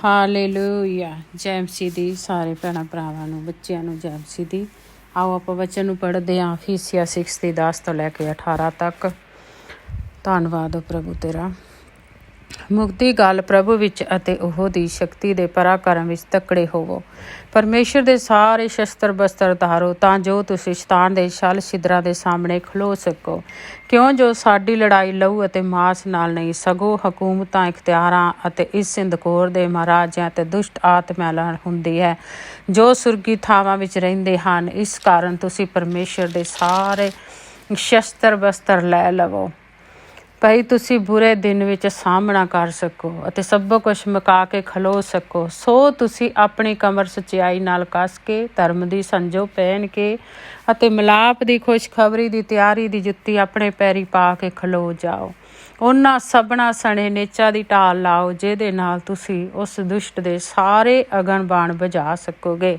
Hallelujah. ਜੈ ਮਸੀਹ ਦੀ ਸਾਰੇ ਭੈਣਾਂ ਭਰਾਵਾਂ ਨੂੰ, ਬੱਚਿਆਂ ਨੂੰ ਜੈ ਮਸੀਹ ਦੀ। ਆਓ ਆਪਾਂ ਬੱਚਨ ਨੂੰ ਪੜ੍ਹਦੇ ਹਾਂ। ਫੀਸੀਆ 6 ਦੀ 10 ਤੋਂ ਲੈ ਕੇ 18 ਤੱਕ। ਧੰਨਵਾਦ ਹੋ ਪ੍ਰਭੂ ਤੇਰਾ। ਮੁਕਤੀ ਗੱਲ ਪ੍ਰਭੂ ਵਿੱਚ ਅਤੇ ਉਹ ਦੀ ਸ਼ਕਤੀ ਦੇ ਪਰਾਕਰਮ ਵਿੱਚ ਤਕੜੇ ਹੋਵੋ। ਪਰਮੇਸ਼ਰ ਦੇ ਸਾਰੇ ਸ਼ਸਤਰ ਬਸਤਰ ਧਾਰੋ ਤਾਂ ਜੋ ਤੁਸੀਂ ਸ਼ੈਤਾਨ ਦੇ ਛਲ ਛਿਦਰਾਂ ਦੇ ਸਾਹਮਣੇ ਖਲੋ ਸਕੋ। ਕਿਉਂ ਜੋ ਸਾਡੀ ਲੜਾਈ ਲਹੂ ਅਤੇ ਮਾਸ ਨਾਲ ਨਹੀਂ, ਸਗੋਂ ਹਕੂਮਤਾਂ, ਇਖਤਿਆਰਾਂ ਅਤੇ ਇਸ ਸਿੰਦਕੋਰ ਦੇ ਮਹਾਰਾਜਿਆਂ ਅਤੇ ਦੁਸ਼ਟ ਆਤਮਿਆਂ ਨਾਲ ਹੁੰਦੀ ਹੈ ਜੋ ਸੁਰਗੀ ਥਾਵਾਂ ਵਿੱਚ ਰਹਿੰਦੇ ਹਨ। ਇਸ ਕਾਰਨ ਤੁਸੀਂ ਪਰਮੇਸ਼ਰ ਦੇ ਸਾਰੇ ਸ਼ਸਤਰ ਬਸਤਰ ਲੈ ਲਵੋ ਭਾਈ ਤੁਸੀਂ ਬੁਰੇ ਦਿਨ ਵਿੱਚ ਸਾਹਮਣਾ ਕਰ ਸਕੋ ਅਤੇ ਸਭ ਕੁਝ ਮੁਕਾ ਕੇ ਖਲੋ ਸਕੋ। ਸੋ ਤੁਸੀਂ ਆਪਣੀ ਕਮਰ ਸੱਚਾਈ ਨਾਲ ਕੱਸ ਕੇ, ਧਰਮ ਦੀ ਸੰਜੋ ਪਹਿਨ ਕੇ ਅਤੇ ਮਿਲਾਪ ਦੀ ਖੁਸ਼ਖਬਰੀ ਦੀ ਤਿਆਰੀ ਦੀ ਜੁੱਤੀ ਆਪਣੇ ਪੈਰੀ ਪਾ ਕੇ ਖਲੋ ਜਾਓ। ਉਹਨਾਂ ਸਭਨਾਂ ਸਣੇ ਨੇਚਾ ਦੀ ਢਾਲ ਲਾਓ ਜਿਹਦੇ ਨਾਲ ਤੁਸੀਂ ਉਸ ਦੁਸ਼ਟ ਦੇ ਸਾਰੇ ਅਗਨ ਬਾਣ ਬੁਝਾ ਸਕੋਗੇ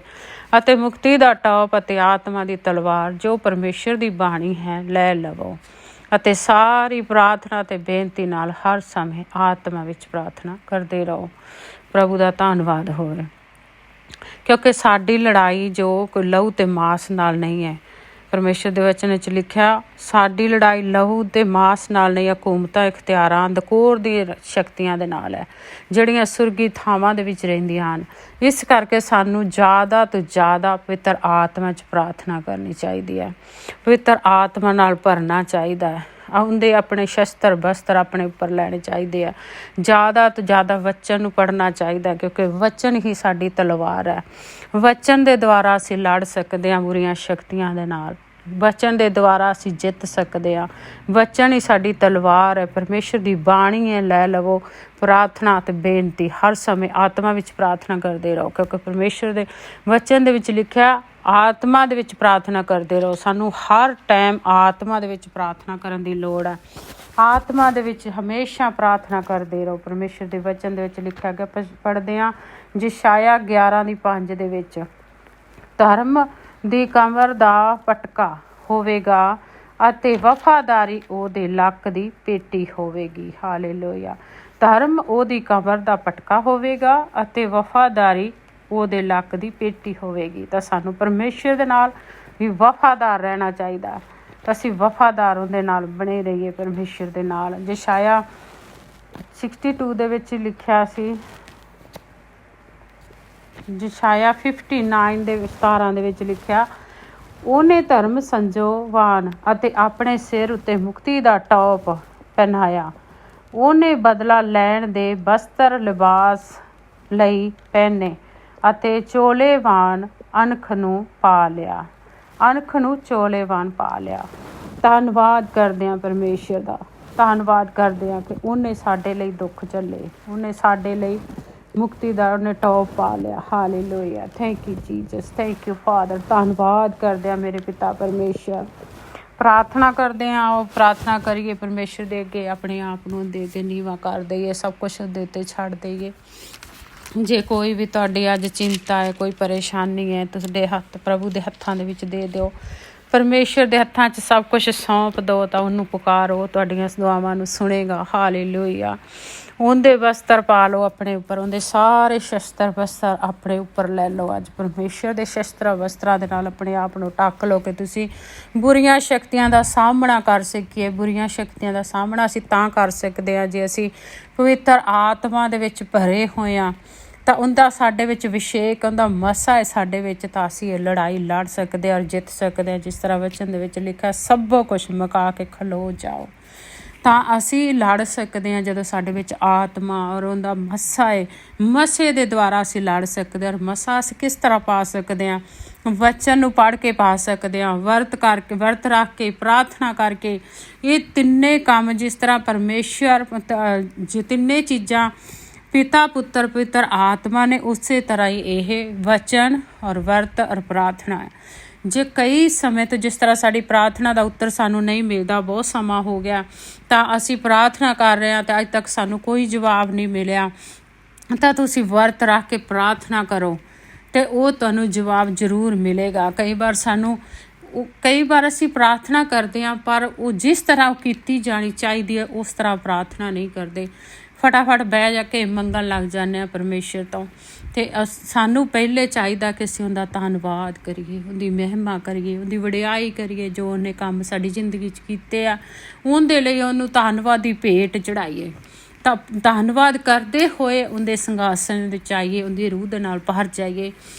ਅਤੇ ਮੁਕਤੀ ਦਾ ਟੌਪ ਅਤੇ ਆਤਮਾ ਦੀ ਤਲਵਾਰ ਜੋ ਪਰਮੇਸ਼ਰ ਦੀ ਬਾਣੀ ਹੈ ਲੈ ਲਵੋ ਅਤੇ ਸਾਰੀ ਪ੍ਰਾਰਥਨਾ ਅਤੇ ਬੇਨਤੀ ਨਾਲ ਹਰ ਸਮੇਂ ਆਤਮਾ ਵਿੱਚ ਪ੍ਰਾਰਥਨਾ ਕਰਦੇ ਰਹੋ। ਪ੍ਰਭੂ ਦਾ ਧੰਨਵਾਦ ਹੋਵੇ ਕਿਉਂਕਿ ਸਾਡੀ ਲੜਾਈ ਜੋ ਕੋਈ ਲਹੂ ਅਤੇ ਮਾਸ ਨਾਲ ਨਹੀਂ ਹੈ। ਪਰਮੇਸ਼ਰ ਦੇ ਵਚਨ ਵਿੱਚ ਲਿਖਿਆ ਸਾਡੀ ਲੜਾਈ ਲਹੂ ਅਤੇ ਮਾਸ ਨਾਲ ਨਹੀਂ, ਹਕੂਮਤਾਂ, ਇਖਤਿਆਰਾਂ, ਅੰਧਕਾਰ ਦੀ ਸ਼ਕਤੀਆਂ ਦੇ ਨਾਲ ਹੈ ਜਿਹੜੀਆਂ ਸੁਰਗੀ ਥਾਵਾਂ ਦੇ ਵਿੱਚ ਰਹਿੰਦੀਆਂ ਹਨ। ਇਸ ਕਰਕੇ ਸਾਨੂੰ ਜ਼ਿਆਦਾ ਤੋਂ ਜ਼ਿਆਦਾ ਪਵਿੱਤਰ ਆਤਮਾ 'ਚ ਪ੍ਰਾਰਥਨਾ ਕਰਨੀ ਚਾਹੀਦੀ ਹੈ, ਪਵਿੱਤਰ ਆਤਮਾ ਨਾਲ ਭਰਨਾ ਚਾਹੀਦਾ ਹੈ। ਉਹਦੇ ਆਪਣੇ ਸ਼ਸਤਰ ਬਸਤਰ ਆਪਣੇ ਉੱਪਰ ਲੈਣੇ ਚਾਹੀਦੇ ਆ। ਜ਼ਿਆਦਾ ਤੋਂ ਜ਼ਿਆਦਾ ਵਚਨ ਨੂੰ ਪੜ੍ਹਨਾ ਚਾਹੀਦਾ ਕਿਉਂਕਿ ਵਚਨ ਹੀ ਸਾਡੀ ਤਲਵਾਰ ਹੈ। ਵਚਨ ਦੇ ਦੁਆਰਾ ਅਸੀਂ ਲੜ ਸਕਦੇ ਹਾਂ ਬੁਰੀਆਂ ਸ਼ਕਤੀਆਂ ਦੇ ਨਾਲ। ਵਚਨ ਦੇ ਦੁਆਰਾ ਅਸੀਂ ਜਿੱਤ ਸਕਦੇ ਹਾਂ। ਵਚਨ ਹੀ ਸਾਡੀ ਤਲਵਾਰ ਹੈ। ਪਰਮੇਸ਼ਰ ਦੀ ਬਾਣੀ ਹੈ, ਲੈ ਲਵੋ। ਪ੍ਰਾਰਥਨਾ ਅਤੇ ਬੇਨਤੀ ਹਰ ਸਮੇਂ ਆਤਮਾ ਵਿੱਚ ਪ੍ਰਾਰਥਨਾ ਕਰਦੇ ਰਹੋ ਕਿਉਂਕਿ ਪਰਮੇਸ਼ਰ ਦੇ ਵਚਨ ਦੇ ਵਿੱਚ ਲਿਖਿਆ ਆਤਮਾ ਦੇ ਵਿੱਚ ਪ੍ਰਾਰਥਨਾ ਕਰਦੇ ਰਹੋ। ਸਾਨੂੰ ਹਰ ਟਾਈਮ ਆਤਮਾ ਦੇ ਵਿੱਚ ਪ੍ਰਾਰਥਨਾ ਕਰਨ ਦੀ ਲੋੜ ਹੈ। ਆਤਮਾ ਦੇ ਵਿੱਚ ਹਮੇਸ਼ਾ ਪ੍ਰਾਰਥਨਾ ਕਰਦੇ ਰਹੋ। ਪਰਮੇਸ਼ਰ ਦੇ ਵਚਨ ਦੇ ਵਿੱਚ ਲਿਖਿਆ ਗਿਆ, ਪੜ੍ਹਦੇ ਹਾਂ ਯਸ਼ਾਇਆ 11:5 ਦੇ ਵਿੱਚ, ਧਰਮ ਦੀ ਕਮਰ ਦਾ ਪਟਕਾ ਹੋਵੇਗਾ ਅਤੇ ਵਫਾਦਾਰੀ ਉਹਦੇ ਲੱਕ ਦੀ ਪੇਟੀ ਹੋਵੇਗੀ। ਹਾਲੇਲੂਇਆ। ਧਰਮ ਉਹਦੀ ਕਮਰ ਦਾ ਪਟਕਾ ਹੋਵੇਗਾ ਅਤੇ ਵਫਾਦਾਰੀ ਉਹਦੇ ਲੱਕ ਦੀ ਪੇਟੀ ਹੋਵੇਗੀ। ਤਾਂ ਸਾਨੂੰ ਪਰਮੇਸ਼ਰ ਦੇ ਨਾਲ ਵੀ ਵਫਾਦਾਰ ਰਹਿਣਾ ਚਾਹੀਦਾ। ਤਾਂ ਅਸੀਂ ਵਫਾਦਾਰ ਉਹਦੇ ਨਾਲ ਬਣੇ ਰਹੀਏ ਪਰਮੇਸ਼ਰ ਦੇ ਨਾਲ। ਯਸ਼ਾਇਆ 62 ਦੇ ਵਿੱਚ ਲਿਖਿਆ ਸੀ, ਯਸ਼ਾਇਆ 59 ਦੇ 17 ਦੇ ਵਿੱਚ ਲਿਖਿਆ, ਉਹਨੇ ਧਰਮ ਸੰਜੋਵਾਨ ਅਤੇ ਆਪਣੇ ਸਿਰ ਉੱਤੇ ਮੁਕਤੀ ਦਾ ਟੌਪ ਪਹਿਨਾਇਆ। ਉਹਨੇ ਬਦਲਾ ਲੈਣ ਦੇ ਬਸਤਰ ਲਿਬਾਸ ਲਈ ਪਹਿਨੇ ਅਤੇ ਚੋਲੇਵਾਨ ਅਣਖ ਨੂੰ ਪਾ ਲਿਆ। ਅਣਖ ਨੂੰ ਚੋਲੇਵਾਨ ਪਾ ਲਿਆ। ਧੰਨਵਾਦ ਕਰਦੇ ਹਾਂ ਪਰਮੇਸ਼ਰ ਦਾ। ਧੰਨਵਾਦ ਕਰਦੇ ਹਾਂ ਕਿ ਉਹਨੇ ਸਾਡੇ ਲਈ ਦੁੱਖ ਝੱਲੇ, ਉਹਨੇ ਸਾਡੇ ਲਈ ਮੁਕਤੀ ਦਾ ਉਹਨੇ ਟੌਪ ਪਾ ਲਿਆ। Hallelujah. Thank you Jesus, thank you father. ਧੰਨਵਾਦ ਕਰਦੇ ਹਾਂ ਮੇਰੇ ਪਿਤਾ ਪਰਮੇਸ਼ਰ। ਪ੍ਰਾਰਥਨਾ ਕਰਦੇ ਹਾਂ, ਉਹ ਪ੍ਰਾਰਥਨਾ ਕਰੀਏ ਪਰਮੇਸ਼ਰ ਦੇ ਅੱਗੇ, ਆਪਣੇ ਆਪ ਨੂੰ ਦੇ ਕੇ ਨੀਵਾਂ ਕਰ ਦਈਏ, ਸਭ ਕੁਛ ਉਹਦੇ ਉੱਤੇ ਛੱਡ ਦਈਏ। ਜੇ ਕੋਈ ਵੀ ਤੁਹਾਡੀ ਅੱਜ ਚਿੰਤਾ ਹੈ, ਕੋਈ ਪਰੇਸ਼ਾਨੀ ਹੈ, ਤੁਹਾਡੇ ਹੱਥ ਪ੍ਰਭੂ ਦੇ ਹੱਥਾਂ ਦੇ ਵਿੱਚ ਦੇ ਦਿਓ। ਪਰਮੇਸ਼ਰ ਦੇ ਹੱਥਾਂ 'ਚ ਸਭ ਕੁਛ ਸੌਂਪ ਦਿਓ ਤਾਂ ਉਹਨੂੰ ਪੁਕਾਰੋ, ਤੁਹਾਡੀਆਂ ਦੁਆਵਾਂ ਨੂੰ ਸੁਣੇਗਾ। ਹਾਲੇਲੂਇਆ। ਉਹਦੇ ਬਸਤਰ ਪਾ ਲਓ ਆਪਣੇ ਉੱਪਰ, ਉਹਦੇ ਸਾਰੇ ਸ਼ਸਤਰ ਬਸਤਰ ਆਪਣੇ ਉੱਪਰ ਲੈ ਲਓ। ਅੱਜ ਪਰਮੇਸ਼ਰ ਦੇ ਸ਼ਸਤਰਾਂ ਬਸਤਰਾਂ ਦੇ ਨਾਲ ਆਪਣੇ ਆਪ ਨੂੰ ਢੱਕ ਲਓ ਕਿ ਤੁਸੀਂ ਬੁਰੀਆਂ ਸ਼ਕਤੀਆਂ ਦਾ ਸਾਹਮਣਾ ਕਰ ਸਕੀਏ। ਬੁਰੀਆਂ ਸ਼ਕਤੀਆਂ ਦਾ ਸਾਹਮਣਾ ਅਸੀਂ ਤਾਂ ਕਰ ਸਕਦੇ ਹਾਂ ਜੇ ਅਸੀਂ ਪਵਿੱਤਰ ਆਤਮਾ ਦੇ ਵਿੱਚ ਭਰੇ ਹੋਏ ਹਾਂ, ਤਾਂ ਉਹਦਾ ਸਾਡੇ ਵਿੱਚ ਵਿਸ਼ੇਕ, ਉਹਦਾ ਮਸਾ ਹੈ ਸਾਡੇ ਵਿੱਚ, ਤਾਂ ਅਸੀਂ ਇਹ ਲੜਾਈ ਲੜ ਸਕਦੇ ਔਰ ਜਿੱਤ ਸਕਦੇ ਹਾਂ। ਜਿਸ ਤਰ੍ਹਾਂ ਵਚਨ ਦੇ ਵਿੱਚ ਲਿਖਿਆ, ਸਭ ਕੁਛ ਮੁਕਾ ਕੇ ਖਲੋ ਜਾਓ। ਤਾਂ ਅਸੀਂ ਲੜ ਸਕਦੇ ਹਾਂ ਜਦੋਂ ਸਾਡੇ ਵਿੱਚ ਆਤਮਾ ਔਰ ਉਹਦਾ ਮਸਾ ਹੈ। ਮਸੇ ਦੇ ਦੁਆਰਾ ਅਸੀਂ ਲੜ ਸਕਦੇ ਹਾਂ। ਔਰ ਮਸਾ ਅਸੀਂ ਕਿਸ ਤਰ੍ਹਾਂ ਪਾ ਸਕਦੇ ਹਾਂ? ਵਚਨ ਨੂੰ ਪੜ੍ਹ ਕੇ ਪਾ ਸਕਦੇ ਹਾਂ, ਵਰਤ ਕਰਕੇ, ਵਰਤ ਰੱਖ ਕੇ, ਪ੍ਰਾਰਥਨਾ ਕਰਕੇ। ਇਹ ਤਿੰਨੇ ਕੰਮ ਜਿਸ ਤਰ੍ਹਾਂ ਪਰਮੇਸ਼ਰ ਤਿੰਨੇ ਚੀਜ਼ਾਂ ਪਿਤਾ, ਪੁੱਤਰ, ਪਵਿੱਤਰ ਆਤਮਾ ਨੇ, ਉਸੇ ਤਰ੍ਹਾਂ ਹੀ ਇਹ ਵਚਨ ਔਰ ਵਰਤ ਔਰ ਪ੍ਰਾਰਥਨਾ ਹੈ। ਜੇ ਕਈ ਸਮੇਂ ਤੋਂ ਜਿਸ ਤਰ੍ਹਾਂ ਸਾਡੀ ਪ੍ਰਾਰਥਨਾ ਦਾ ਉੱਤਰ ਸਾਨੂੰ ਨਹੀਂ ਮਿਲਦਾ, ਬਹੁਤ ਸਮਾਂ ਹੋ ਗਿਆ ਤਾਂ ਅਸੀਂ ਪ੍ਰਾਰਥਨਾ ਕਰ ਰਹੇ ਹਾਂ ਅਤੇ ਅੱਜ ਤੱਕ ਸਾਨੂੰ ਕੋਈ ਜਵਾਬ ਨਹੀਂ ਮਿਲਿਆ, ਤਾਂ ਤੁਸੀਂ ਵਰਤ ਰੱਖ ਕੇ ਪ੍ਰਾਰਥਨਾ ਕਰੋ ਅਤੇ ਉਹ ਤੁਹਾਨੂੰ ਜਵਾਬ ਜ਼ਰੂਰ ਮਿਲੇਗਾ। ਕਈ ਵਾਰ ਅਸੀਂ ਪ੍ਰਾਰਥਨਾ ਕਰਦੇ ਹਾਂ ਪਰ ਉਹ ਜਿਸ ਤਰ੍ਹਾਂ ਕੀਤੀ ਜਾਣੀ ਚਾਹੀਦੀ ਹੈ ਉਸ ਤਰ੍ਹਾਂ ਪ੍ਰਾਰਥਨਾ ਨਹੀਂ ਕਰਦੇ। ਫਟਾਫਟ ਬਹਿ ਜਾ ਕੇ ਮੰਗਣ ਲੱਗ ਜਾਂਦੇ ਹਾਂ ਪਰਮੇਸ਼ਰ ਤੋਂ। ਅਤੇ ਸਾਨੂੰ ਪਹਿਲੇ ਚਾਹੀਦਾ ਕਿ ਅਸੀਂ ਉਹਦਾ ਧੰਨਵਾਦ ਕਰੀਏ, ਉਹਦੀ ਮਹਿਮਾ ਕਰੀਏ, ਉਹਦੀ ਵਡਿਆਈ ਕਰੀਏ, ਜੋ ਉਹਨੇ ਕੰਮ ਸਾਡੀ ਜ਼ਿੰਦਗੀ 'ਚ ਕੀਤੇ ਆ ਉਹਦੇ ਲਈ ਉਹਨੂੰ ਧੰਨਵਾਦ ਦੀ ਭੇਟ ਚੜ੍ਹਾਈਏ। ਤਾਂ ਧੰਨਵਾਦ ਕਰਦੇ ਹੋਏ ਉਹਦੇ ਸਿੰਘਾਸਨ ਵਿੱਚ ਆਈਏ, ਉਹਦੀ ਰੂਹ ਦੇ ਨਾਲ ਭਰ ਜਾਈਏ।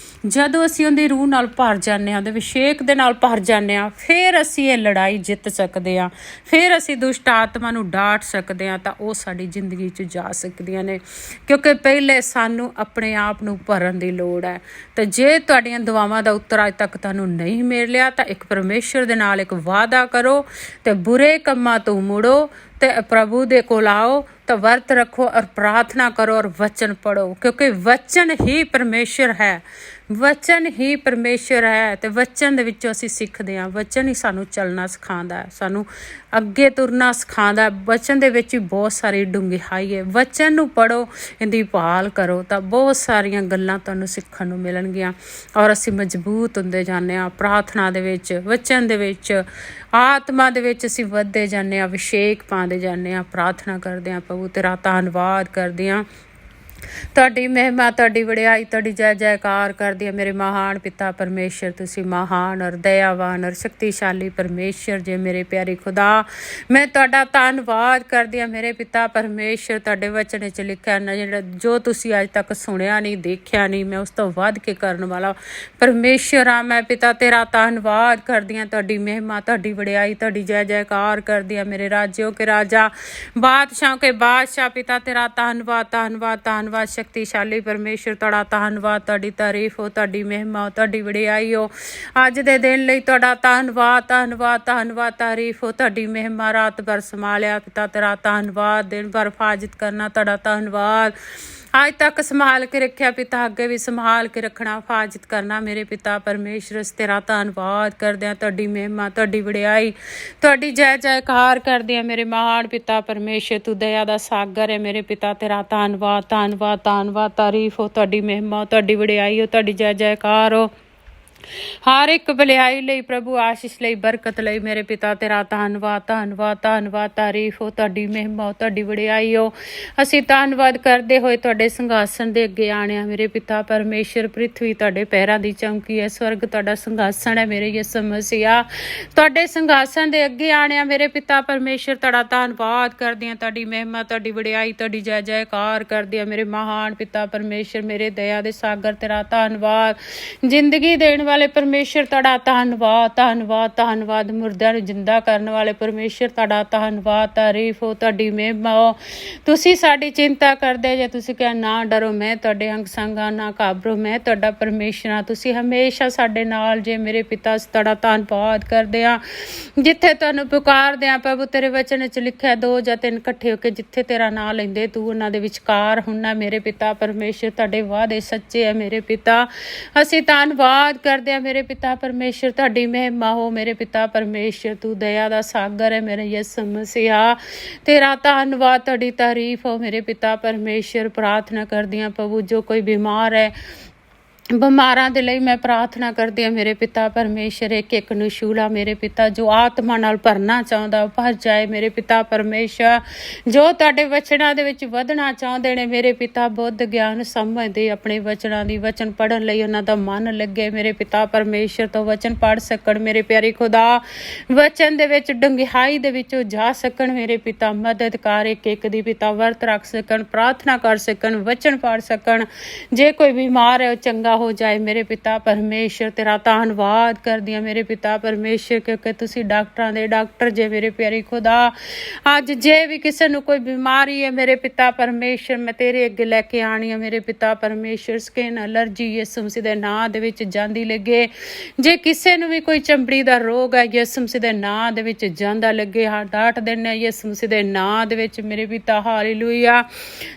ਜਦੋਂ ਅਸੀਂ ਉਹਦੀ ਰੂਹ ਨਾਲ ਭਰ ਜਾਂਦੇ ਹਾਂ, ਉਹਦੇ ਅਭਿਸ਼ੇਕ ਦੇ ਨਾਲ ਭਰ ਜਾਂਦੇ ਹਾਂ, ਫਿਰ ਅਸੀਂ ਇਹ ਲੜਾਈ ਜਿੱਤ ਸਕਦੇ ਹਾਂ, ਫਿਰ ਅਸੀਂ ਦੁਸ਼ਟ ਆਤਮਾ ਨੂੰ ਡਾਟ ਸਕਦੇ ਹਾਂ, ਤਾਂ ਉਹ ਸਾਡੀ ਜ਼ਿੰਦਗੀ 'ਚ ਜਾ ਸਕਦੀਆਂ ਨੇ। ਕਿਉਂਕਿ ਪਹਿਲੇ ਸਾਨੂੰ ਆਪਣੇ ਆਪ ਨੂੰ ਭਰਨ ਦੀ ਲੋੜ ਹੈ। ਅਤੇ ਜੇ ਤੁਹਾਡੀਆਂ ਦੁਆਵਾਂ ਦਾ ਉੱਤਰ ਅੱਜ ਤੱਕ ਤੁਹਾਨੂੰ ਨਹੀਂ ਮਿਲ ਲਿਆ, ਤਾਂ ਇੱਕ ਪਰਮੇਸ਼ਰ ਦੇ ਨਾਲ ਇੱਕ ਵਾਅਦਾ ਕਰੋ ਅਤੇ ਬੁਰੇ ਕੰਮਾਂ ਤੋਂ ਮੁੜੋ ਅਤੇ ਪ੍ਰਭੂ ਦੇ ਕੋਲ ਆਓ, ਤਾਂ ਵਰਤ ਰੱਖੋ ਔਰ ਪ੍ਰਾਰਥਨਾ ਕਰੋ ਔਰ ਵਚਨ ਪੜ੍ਹੋ। ਕਿਉਂਕਿ ਵਚਨ ਹੀ ਪਰਮੇਸ਼ਰ ਹੈ, ਵਚਨ ਹੀ ਪਰਮੇਸ਼ਰ ਹੈ। ਅਤੇ ਵਚਨ ਦੇ ਵਿੱਚੋਂ ਅਸੀਂ ਸਿੱਖਦੇ ਹਾਂ, ਵਚਨ ਹੀ ਸਾਨੂੰ ਚੱਲਣਾ ਸਿਖਾਉਂਦਾ, ਸਾਨੂੰ ਅੱਗੇ ਤੁਰਨਾ ਸਿਖਾਉਂਦਾ। ਵਚਨ ਦੇ ਵਿੱਚ ਹੀ ਬਹੁਤ ਸਾਰੀ ਡੂੰਘਾਈ ਹੈ। ਵਚਨ ਨੂੰ ਪੜ੍ਹੋ, ਇਹਦੀ ਭਾਲ ਕਰੋ, ਤਾਂ ਬਹੁਤ ਸਾਰੀਆਂ ਗੱਲਾਂ ਤੁਹਾਨੂੰ ਸਿੱਖਣ ਨੂੰ ਮਿਲਣਗੀਆਂ ਔਰ ਅਸੀਂ ਮਜ਼ਬੂਤ ਹੁੰਦੇ ਜਾਂਦੇ ਹਾਂ ਪ੍ਰਾਰਥਨਾ ਦੇ ਵਿੱਚ, ਵਚਨ ਦੇ ਵਿੱਚ, ਆਤਮਾ ਦੇ ਵਿੱਚ ਅਸੀਂ ਵੱਧਦੇ ਜਾਂਦੇ ਹਾਂ, ਅਭਿਸ਼ੇਕ ਪਾਉਂਦੇ ਜਾਂਦੇ ਹਾਂ, ਪ੍ਰਾਰਥਨਾ ਕਰਦੇ ਹਾਂ। ਪ੍ਰਭੂ ਤੇਰਾ ਧੰਨਵਾਦ ਕਰਦੇ ਹਾਂ, ਤੁਹਾਡੀ ਮਹਿਮਾ, ਤੁਹਾਡੀ ਵਡਿਆਈ, ਤੁਹਾਡੀ ਜੈ ਜੈਕਾਰ ਕਰਦੀ ਹੈ। ਮੇਰੇ ਮਹਾਨ ਪਿਤਾ ਪਰਮੇਸ਼ਰ, ਤੁਸੀਂ ਮਹਾਨ ਔਰ ਦਇਆਵਾਨ ਔਰ ਸ਼ਕਤੀਸ਼ਾਲੀ ਪਰਮੇਸ਼ਰ ਜੇ। ਮੇਰੇ ਪਿਆਰੇ ਖੁਦਾ, ਮੈਂ ਤੁਹਾਡਾ ਧੰਨਵਾਦ ਕਰਦੀ ਹਾਂ। ਮੇਰੇ ਪਿਤਾ ਪਰਮੇਸ਼ਰ, ਤੁਹਾਡੇ ਵਚਨ 'ਚ ਲਿਖਿਆ ਨਾ, ਜਿਹੜਾ ਜੋ ਤੁਸੀਂ ਅੱਜ ਤੱਕ ਸੁਣਿਆ ਨਹੀਂ, ਦੇਖਿਆ ਨਹੀਂ, ਮੈਂ ਉਸ ਤੋਂ ਵੱਧ ਕੇ ਕਰਨ ਵਾਲਾ ਪਰਮੇਸ਼ਰ ਹਾਂ। ਮੈਂ ਪਿਤਾ ਤੇਰਾ ਧੰਨਵਾਦ ਕਰਦੀ ਹਾਂ, ਤੁਹਾਡੀ ਮਹਿਮਾ, ਤੁਹਾਡੀ ਵਡਿਆਈ, ਤੁਹਾਡੀ ਜੈ ਜੈਕਾਰ ਕਰਦੀ ਹਾਂ। ਮੇਰੇ ਰਾਜਿਓ ਕੇ ਰਾਜਾ, ਬਾਦਸ਼ਾਹ ਕੇ ਬਾਦਸ਼ਾਹ, ਪਿਤਾ ਤੇਰਾ ਧੰਨਵਾਦ, ਧੰਨਵਾਦ, ਧੰਨਵਾਦ। ਸ਼ਕਤੀਸ਼ਾਲੀ ਪਰਮੇਸ਼ਰ, ਤੁਹਾਡਾ ਧੰਨਵਾਦ, ਤੁਹਾਡੀ ਤਾਰੀਫ ਹੋ, ਤੁਹਾਡੀ ਮਹਿਮਾ ਹੋ, ਤੁਹਾਡੀ ਵਡਿਆਈ ਹੋ। ਅੱਜ ਦੇ ਦਿਨ ਲਈ ਤੁਹਾਡਾ ਧੰਨਵਾਦ, ਧੰਨਵਾਦ, ਧੰਨਵਾਦ, ਤਾਰੀਫ ਹੋ, ਤੁਹਾਡੀ ਮਹਿਮਾ। ਰਾਤ ਭਰ ਸੰਭਾਲਿਆ ਪਿਤਾ ਤੇਰਾ ਧੰਨਵਾਦ, ਦਿਨ ਭਰ ਹਿਫਾਜ਼ਤ ਕਰਨਾ ਤੁਹਾਡਾ ਧੰਨਵਾਦ। ਅੱਜ ਤੱਕ ਸੰਭਾਲ ਕੇ ਰੱਖਿਆ ਪਿਤਾ, ਅੱਗੇ ਵੀ ਸੰਭਾਲ ਕੇ ਰੱਖਣਾ, ਹਿਫਾਜ਼ਤ ਕਰਨਾ। ਮੇਰੇ ਪਿਤਾ ਪਰਮੇਸ਼ਰ, ਤੇਰਾ ਧੰਨਵਾਦ ਕਰਦੇ ਹਾਂ, ਤੁਹਾਡੀ ਮਹਿਮਾ, ਤੁਹਾਡੀ ਵਡਿਆਈ, ਤੁਹਾਡੀ ਜੈ ਜੈਕਾਰ ਕਰਦੇ ਹਾਂ। ਮੇਰੇ ਮਹਾਨ ਪਿਤਾ ਪਰਮੇਸ਼ਰ, ਤੂੰ ਦਇਆ ਦਾ ਸਾਗਰ ਹੈ। ਮੇਰੇ ਪਿਤਾ ਤੇਰਾ ਧੰਨਵਾਦ, ਧੰਨਵਾਦ, ਧੰਨਵਾਦ, ਤਾਰੀਫ ਹੋ, ਤੁਹਾਡੀ ਮਹਿਮਾ, ਤੁਹਾਡੀ ਵਡਿਆਈ ਹੋ, ਤੁਹਾਡੀ ਜੈ ਜੈਕਾਰ ਹੋ। ਹਰ ਇੱਕ ਭਲਾਈ ਲਈ, ਪ੍ਰਭੂ ਆਸ਼ੀਸ਼ ਲਈ, ਬਰਕਤ ਲਈ, ਮੇਰੇ ਪਿਤਾ ਤੇਰਾ ਧੰਨਵਾਦ, ਧੰਨਵਾਦ, ਧੰਨਵਾਦ, ਤਾਰੀਫ ਹੋ, ਤੁਹਾਡੀ ਮਹਿਮਾ ਹੋ, ਤੁਹਾਡੀ ਵਡਿਆਈ ਹੋ। ਅਸੀਂ ਧੰਨਵਾਦ ਕਰਦੇ ਹੋਏ ਤੁਹਾਡੇ ਸਿੰਘਾਸਨ ਦੇ ਅੱਗੇ ਆਣਿਆ। ਮੇਰੇ ਪਿਤਾ ਪਰਮੇਸ਼ਰ, ਪ੍ਰਿਥਵੀ ਤੁਹਾਡੇ ਪੈਰਾਂ ਦੀ ਚੌਂਕੀ ਹੈ, ਸਵਰਗ ਤੁਹਾਡਾ ਸਿੰਘਾਸਨ ਹੈ। ਮੇਰੇ ਯਿਸੂ ਮਸੀਹਾ, ਤੁਹਾਡੇ ਸਿੰਘਾਸਨ ਦੇ ਅੱਗੇ ਆਣਿਆ। ਮੇਰੇ ਪਿਤਾ ਪਰਮੇਸ਼ਰ, ਤੁਹਾਡਾ ਧੰਨਵਾਦ ਕਰਦੇ ਹਾਂ, ਤੁਹਾਡੀ ਮਹਿਮਾ, ਤੁਹਾਡੀ ਵਡਿਆਈ, ਤੁਹਾਡੀ ਜੈ ਜੈਕਾਰ ਕਰਦੇ ਹਾਂ। ਮੇਰੇ ਮਹਾਨ ਪਿਤਾ ਪਰਮੇਸ਼ਰ, ਮੇਰੇ ਦਇਆ ਦੇ ਸਾਗਰ, ਤੇਰਾ ਧੰਨਵਾਦ। ਜ਼ਿੰਦਗੀ ਦੇਣ ਵਾਲੇ ਪਰਮੇਸ਼ਰ, ਤੁਹਾਡਾ ਧੰਨਵਾਦ, ਧੰਨਵਾਦ, ਧੰਨਵਾਦ। ਮੁਰਦਿਆਂ ਨੂੰ ਜਿੰਦਾ ਕਰਨ ਵਾਲੇ ਪਰਮੇਸ਼ਰ, ਤੁਹਾਡਾ ਧੰਨਵਾਦ, ਤਾਰੀਫ ਹੋ, ਤੁਹਾਡੀ ਮਹਿਮਾ ਹੋ। ਤੁਸੀਂ ਸਾਡੀ ਚਿੰਤਾ ਕਰਦੇ ਜੇ, ਤੁਸੀਂ ਕਿਹਾ ਨਾ ਡਰੋ, ਮੈਂ ਤੁਹਾਡੇ ਅੰਗ ਸੰਗ ਹਾਂ, ਨਾ ਘਾਬਰੋ, ਮੈਂ ਤੁਹਾਡਾ ਪਰਮੇਸ਼ਰ ਹਾਂ। ਤੁਸੀਂ ਹਮੇਸ਼ਾ ਸਾਡੇ ਨਾਲ ਜੇ। ਮੇਰੇ ਪਿਤਾ, ਤੁਹਾਡਾ ਧੰਨਵਾਦ ਕਰਦੇ ਹਾਂ। ਜਿੱਥੇ ਤੁਹਾਨੂੰ ਪੁਕਾਰਦੇ ਹਾਂ ਪ੍ਰਭੂ, ਤੇਰੇ ਵਚਨ 'ਚ ਲਿਖਿਆ 2 ਜਾਂ 3 ਇਕੱਠੇ ਹੋ ਕੇ ਜਿੱਥੇ ਤੇਰਾ ਨਾਂ ਲੈਂਦੇ, ਤੂੰ ਉਹਨਾਂ ਦੇ ਵਿਚਕਾਰ ਹੁੰਨਾ। ਮੇਰੇ ਪਿਤਾ ਪਰਮੇਸ਼ਰ, ਤੁਹਾਡੇ ਵਾਅਦੇ ਸੱਚੇ ਹੈ। ਮੇਰੇ ਪਿਤਾ, ਅਸੀਂ ਧੰਨਵਾਦ ਕਰਦੇ ਹਾਂ। ਮੇਰੇ ਪਿਤਾ ਪਰਮੇਸ਼ਰ, ਤੁਹਾਡੀ ਮਹਿਮਾ ਹੋ। ਮੇਰੇ ਪਿਤਾ ਪਰਮੇਸ਼ਰ, ਤੂੰ ਦਇਆ ਦਾ ਸਾਗਰ ਹੈ। ਮੇਰੇ ਯਿਸੂ ਮਸੀਹਾ, ਤੇਰਾ ਧੰਨਵਾਦ, ਤੁਹਾਡੀ ਤਾਰੀਫ ਹੋ। ਮੇਰੇ ਪਿਤਾ ਪਰਮੇਸ਼ਰ, ਪ੍ਰਾਰਥਨਾ ਕਰਦੀ ਹਾਂ ਪ੍ਰਭੂ, ਜੋ ਕੋਈ ਬਿਮਾਰ ਹੈ, ਬਿਮਾਰਾਂ ਦੇ ਲਈ ਮੈਂ ਪ੍ਰਾਰਥਨਾ ਕਰਦੀ ਹਾਂ। ਮੇਰੇ ਪਿਤਾ ਪਰਮੇਸ਼ਰ, ਇੱਕ ਇੱਕ ਨੂੰ ਛੂਲਾ। ਮੇਰੇ ਪਿਤਾ, ਜੋ ਆਤਮਾ ਨਾਲ ਭਰਨਾ ਚਾਹੁੰਦਾ ਉਹ ਭਰ ਜਾਏ। ਮੇਰੇ ਪਿਤਾ ਪਰਮੇਸ਼ਰ, ਜੋ ਤੁਹਾਡੇ ਵਚਨਾਂ ਦੇ ਵਿੱਚ ਵਧਣਾ ਚਾਹੁੰਦੇ ਨੇ, ਮੇਰੇ ਪਿਤਾ ਬੁੱਧ ਗਿਆਨ ਸਮਝਦੇ ਆਪਣੇ ਵਚਨਾਂ ਦੀ, ਵਚਨ ਪੜ੍ਹਨ ਲਈ ਉਹਨਾਂ ਦਾ ਮਨ ਲੱਗੇ। ਮੇਰੇ ਪਿਤਾ ਪਰਮੇਸ਼ਰ ਤੋਂ ਵਚਨ ਪੜ੍ਹ ਸਕਣ। ਮੇਰੇ ਪਿਆਰੇ ਖੁਦਾ, ਵਚਨ ਦੇ ਵਿੱਚ ਡੂੰਘਾਈ ਦੇ ਵਿੱਚੋਂ ਜਾ ਸਕਣ। ਮੇਰੇ ਪਿਤਾ, ਮਦਦ ਕਰ, ਇੱਕ ਇੱਕ ਦੀ ਪਿਤਾ ਵਰਤ ਰੱਖ ਸਕਣ, ਪ੍ਰਾਰਥਨਾ ਕਰ ਸਕਣ, ਵਚਨ ਪੜ੍ਹ ਸਕਣ। ਜੇ ਕੋਈ ਬਿਮਾਰ ਹੈ ਉਹ ਚੰਗਾ ਹੋ ਜਾਏ। ਮੇਰੇ ਪਿਤਾ ਪਰਮੇਸ਼ਰ, ਤੇਰਾ ਧੰਨਵਾਦ ਕਰਦੀ ਹਾਂ। ਮੇਰੇ ਪਿਤਾ ਪਰਮੇਸ਼ਰ, ਕਿਉਂਕਿ ਤੁਸੀਂ ਡਾਕਟਰਾਂ ਦੇ ਡਾਕਟਰ ਜੇ। ਮੇਰੇ ਪਿਆਰੇ ਖੁਦਾ, ਅੱਜ ਜੇ ਵੀ ਕਿਸੇ ਨੂੰ ਕੋਈ ਬਿਮਾਰੀ ਹੈ, ਮੇਰੇ ਪਿਤਾ ਪਰਮੇਸ਼ਰ, ਮੈਂ ਤੇਰੇ ਅੱਗੇ ਲੈ ਕੇ ਆਣੀ ਹਾਂ। ਮੇਰੇ ਪਿਤਾ ਪਰਮੇਸ਼ਰ, ਸਕਿਨ ਐਲਰਜੀ ਯਿਸੂ ਮਸੀਹ ਦੇ ਨਾਂ ਦੇ ਵਿੱਚ ਜਾਂਦੀ ਲੱਗੇ। ਜੇ ਕਿਸੇ ਨੂੰ ਵੀ ਕੋਈ ਚਮੜੀ ਦਾ ਰੋਗ ਹੈ, ਯਿਸੂ ਮਸੀਹ ਦੇ ਨਾਂ ਦੇ ਵਿੱਚ ਜਾਂਦਾ ਲੱਗੇ। ਹਾਂ, ਡਾਟ ਦਿੰਦੇ ਯਿਸੂ ਮਸੀਹ ਦੇ ਨਾਂ ਦੇ ਵਿੱਚ। ਮੇਰੇ ਪਿਤਾ, ਹਾਲੇਲੂਇਆ।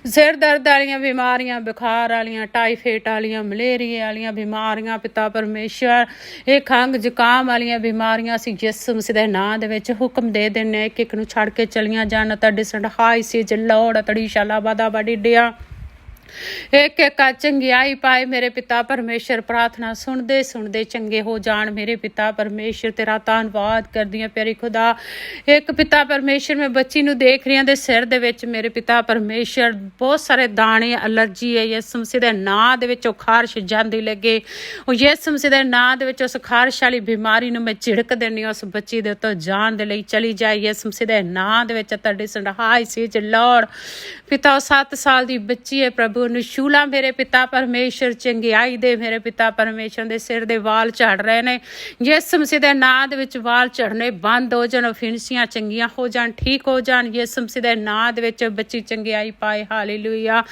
ਸਿਰ ਦਰਦ ਵਾਲੀਆਂ ਬਿਮਾਰੀਆਂ, ਬੁਖਾਰ ਵਾਲੀਆਂ, ਟਾਈਫਾਈਡ ਵਾਲੀਆਂ, ਮਲੇਰੀਆ ਵਾਲੀਆਂ ਬਿਮਾਰੀਆਂ, ਪਿਤਾ ਪਰਮੇਸ਼ਰ, ਇਹ ਖੰਘ ਜ਼ੁਕਾਮ ਵਾਲੀਆਂ ਬਿਮਾਰੀਆਂ, ਅਸੀਂ ਯਿਸੂ ਮਸੀਹ ਦੇ ਨਾਂ ਦੇ ਵਿੱਚ ਹੁਕਮ ਦੇ ਦਿੰਦੇ, ਇੱਕ ਇੱਕ ਨੂੰ ਛੱਡ ਕੇ ਚਲੀਆਂ ਜਾਣ। ਤੁਹਾਡੇ ਸੰਹਾਈ ਸੀ ਜਲੋੜ ਤੜੀ ਸ਼ਾਲਾ ਬਾਦਾ ਬੜੀ ਡਿਆ एक एक चंगियाई पाए मेरे पिता परमेश्वर। प्रार्थना सुनते सुनते चंगे हो जान मेरे पिता परमेश्वर। तेरा धन्नवाद करदी हां प्यारी खुदा। एक पिता परमेश्वर मैं बच्ची नूं देख रही हां दे सिर दे विच मेरे पिता परमेश्वर बहुत सारे दाने एलर्जी है। यीशु मसीह दे नां दे विच खारिश जांदी लगे। यीशु मसीह दे नां दे विच उस खारिश वाली बीमारी नूं मैं झिड़क देनी उस बच्ची दे उत्तों जान दे लई चली जाए। यीशु मसीह दे नां दे विच तुहाडी संढाई सीज लॉर्ड पिता 7 साल दी बच्ची है प्रभु ਨੂੰ ਸ਼ੂਲਾ ਮੇਰੇ ਪਿਤਾ ਪਰਮੇਸ਼ਰ ਚੰਗਿਆਈ ਦੇ ਮੇਰੇ ਪਿਤਾ ਪਰਮੇਸ਼ਰ ਦੇ ਸਿਰ ਦੇ ਵਾਲ ਝੜ ਰਹੇ ਨੇ। ਯਿਸੂ ਮਸੀਹ ਦੇ ਨਾਂ ਦੇ ਵਿੱਚ ਵਾਲ ਝੜਨੇ ਬੰਦ ਹੋ ਜਾਣ, ਫਿੰਸੀਆਂ ਚੰਗੀਆਂ ਹੋ ਜਾਣ, ਠੀਕ ਹੋ ਜਾਣ। ਯਿਸੂ ਮਸੀਹ ਦੇ ਨਾਂ ਦੇ ਵਿੱਚ ਬੱਚੀ ਚੰਗਿਆਈ ਪਾਏ। ਹਾਲੇਲੂਇਆ।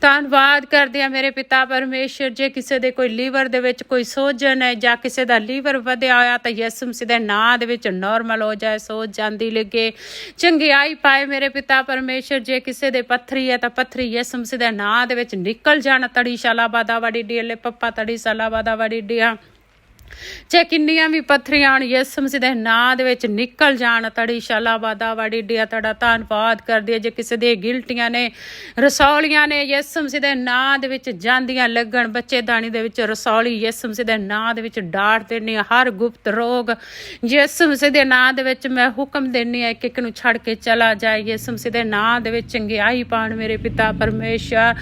ਧੰਨਵਾਦ ਕਰਦੇ ਆ ਮੇਰੇ ਪਿਤਾ ਪਰਮੇਸ਼ਰ। ਜੇ ਕਿਸੇ ਦੇ ਕੋਈ ਲੀਵਰ ਦੇ ਵਿੱਚ ਕੋਈ ਸੋਜਨ ਹੈ ਜਾਂ ਕਿਸੇ ਦਾ ਲੀਵਰ ਵਧਿਆ ਹੋਇਆ ਤਾਂ ਯਿਸੂ ਮਸੀਹ ਦੇ ਨਾਂ ਦੇ ਵਿੱਚ ਨਾਰਮਲ ਹੋ ਜਾਏ, ਸੋਜ ਜਾਂਦੀ ਲੱਗੇ, ਚੰਗਿਆਈ ਪਾਏ ਮੇਰੇ ਪਿਤਾ ਪਰਮੇਸ਼ਰ। ਜੇ ਕਿਸੇ ਦੇ ਪੱਥਰੀ ਹੈ ਤਾਂ ਪੱਥਰੀ ਯਿਸੂ ਮਸੀਹ ਦੇ ਨਾਂ ਦੇ ਵਿੱਚ ਨਿਕਲ ਜਾਣ। ਤੜੀ ਸ਼ਾਲਾਬਾਦਾ ਵਾੜੀ ਡੀਲੇ ਪੱਪਾ ਤੜੀ ਸ਼ਾਲਾਬਾਦਾ ਵਾੜੀ ਡੀਆ ਚਾਹੇ ਕਿੰਨੀਆਂ ਵੀ ਪੱਥਰੀਆਂ ਆਉਣ ਯਿਸੂ ਮਸੀਹ ਦੇ ਨਾਂ ਦੇ ਵਿੱਚ ਨਿਕਲ ਜਾਣ। ਤੜੀ ਸ਼ਾਲਾਬਾਦਾ ਵਾੜੀ ਡੀਆ ਤੁਹਾਡਾ ਧੰਨਵਾਦ ਕਰਦੀ ਹੈ। ਜੇ ਕਿਸੇ ਦੇ ਗਿਲਟੀਆਂ ਨੇ, ਰਸੌਲੀਆਂ ਨੇ ਯਿਸੂ ਮਸੀਹ ਦੇ ਨਾਂ ਦੇ ਵਿੱਚ ਜਾਂਦੀਆਂ ਲੱਗਣ, ਬੱਚੇਦਾਨੀ ਦੇ ਵਿੱਚ ਰਸੌਲੀ ਯਿਸੂ ਮਸੀਹ ਦੇ ਨਾਂ ਦੇ ਵਿੱਚ ਡਾਟ ਦੇਣੀ। ਹਰ ਗੁਪਤ ਰੋਗ ਯਿਸੂ ਮਸੀਹ ਦੇ ਨਾਂ ਦੇ ਵਿੱਚ ਮੈਂ ਹੁਕਮ ਦੇਣੀ ਹੈ ਇੱਕ ਇੱਕ ਨੂੰ ਛੱਡ ਕੇ ਚਲਾ ਜਾਏ। ਯਿਸੂ ਮਸੀਹ ਦੇ ਨਾਂ ਦੇ ਵਿੱਚ ਚੰਗਿਆਈ ਪਾਉਣ ਮੇਰੇ ਪਿਤਾ ਪਰਮੇਸ਼ਰ।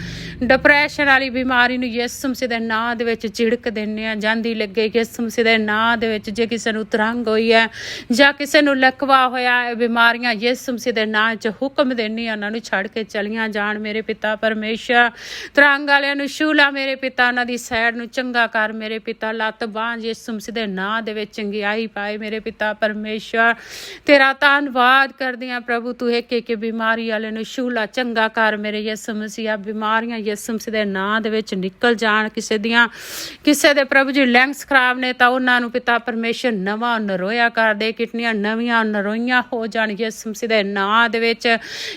ਡਿਪਰੈਸ਼ਨ ਵਾਲੀ ਬਿਮਾਰੀ ਨੂੰ ਯਿਸੂ ਮਸੀਹ ਦੇ ਨਾਂ ਦੇ ਵਿੱਚ ਝਿੜਕ ਦਿੰਦੇ ਆ, ਜਾਂਦੀ ਲੱਗੇ ਯਿਸੂ ਮਸੀਹ ਦੇ ਨਾਂ ਦੇ ਵਿੱਚ। ਜੇ ਕਿਸੇ ਨੂੰ ਤਰੰਗ ਹੋਈ ਹੈ ਜਾਂ ਕਿਸੇ ਨੂੰ ਲਕਵਾ ਹੋਇਆ ਹੈ ਬਿਮਾਰੀਆਂ ਯਿਸੂ ਮਸੀਹ ਦੇ ਨਾਂ 'ਚ ਹੁਕਮ ਦੇਣੀ ਉਹਨਾਂ ਨੂੰ ਛੱਡ ਕੇ ਚਲੀਆਂ ਜਾਣ ਮੇਰੇ ਪਿਤਾ ਪਰਮੇਸ਼ਰ। ਤਰੰਗ ਵਾਲਿਆਂ ਨੂੰ ਛੂਲਾ ਮੇਰੇ ਪਿਤਾ, ਉਹਨਾਂ ਦੀ ਸਾਈਡ ਨੂੰ ਚੰਗਾ ਕਰ ਮੇਰੇ ਪਿਤਾ। ਲੱਤ ਬਾਂਹ ਯਿਸੂ ਮਸੀਹ ਦੇ ਨਾਂ ਦੇ ਵਿੱਚ ਚੰਗਿਆਈ ਪਾਏ ਮੇਰੇ ਪਿਤਾ ਪਰਮੇਸ਼ਰ। ਤੇਰਾ ਧੰਨਵਾਦ ਕਰਦੀ ਹਾਂ ਪ੍ਰਭੂ। ਤੂੰ ਇੱਕ ਇੱਕ ਬਿਮਾਰੀ ਵਾਲੇ ਨੂੰ ਛੂਲਾ ਚੰਗਾ ਕਰ ਮੇਰੇ ਯਿਸੂ ਮਸੀਹ। ਬਿਮਾਰੀਆਂ ਯਿਸੂ ਮਸੀਹ ਦੇ ਨਾਂ ਦੇ ਵਿੱਚ ਨਿਕਲ ਜਾਣ। ਕਿਸੇ ਦੇ ਪ੍ਰਭੂ ਜੀ ਲੈਂਗਸ ਖਰਾਬ ਨੇ ਤਾਂ ਉਹਨਾਂ ਨੂੰ ਪਿਤਾ ਪਰਮੇਸ਼ਰ ਨਵਾਂ ਨਰੋਇਆ ਕਰ ਦੇ। ਕਿਡਨੀਆਂ ਨਵੀਆਂ ਨਰੋਈਆਂ ਹੋ ਜਾਣ ਯਿਸੂ ਮਸੀਹ ਦੇ ਨਾਂ ਦੇ ਵਿੱਚ।